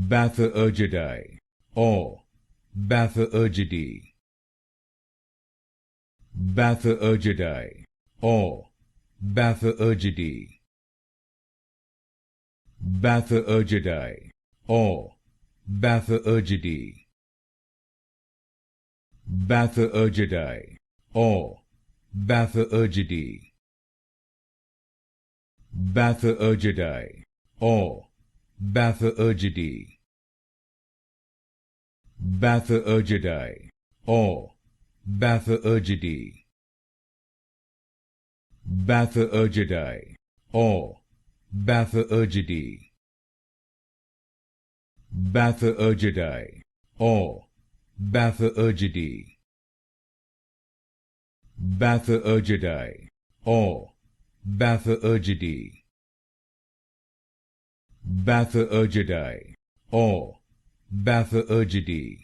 Bathyergidae or Bathyergidae. Bathyergidae or Bathyergidae. Bathyergidae or Bathyergidae. Bathyergidae or Bathyergidae. Bathyergidae or Bathyergidae. Bathyergidae or Bathyergidae. Bathyergidae or Bathyergidae. Bathyergidae or Bathyergidae. Bathyergidae or Bathyergidae. Bathyergidae or Bathyergidae.